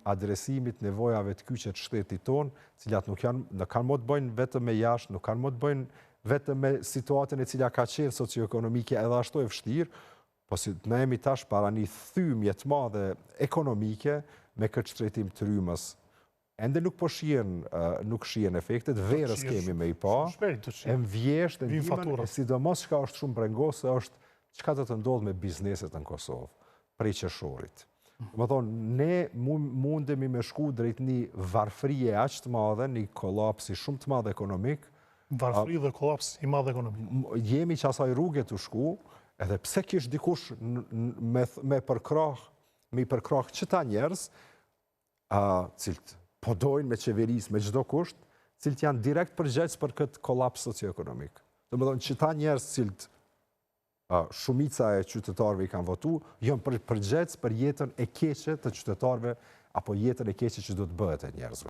adresimit nevojave të kyçet shtetit tonë, cilat nuk kanë më të bëjnë vetëm me jashtë, nuk kanë më të bëjnë vetëm me situatën e cila ka qenë socioekonomike edhe ashtu e vështirë, po si ne jemi tash para një thymje të madhe ekonomike me këtë shtretim të rrymës. Ende nuk po nuk shihen efektet, verës kemi me i pa, e mvjesht, e ndimën, e sidomos çka është shumë brengose është çka do të ndodh me bizneset në Kosovë, prej qershorit. Më thonë, ne mundemi me shku drejt një varfërie aq të madhe, një kolapsi shumë të madhe ekonomik. Varfëri dhe kolaps i madhe ekonomik. Jemi që asaj rrugë të shku, edhe pse kish dikush me përkrah qëta njerëz, cilët po dojnë me qeveris, me çdo kusht, cilët janë direkt përgjegjës për këtë kolaps socioekonomik. Dhe më thonë, qëta njerëz cilët shumica e qytetarëve i kanë votu, janë përgjegjës për jetën e keqe të qytetarëve, apo jetën e keqe që do të bëhet e njerëzve.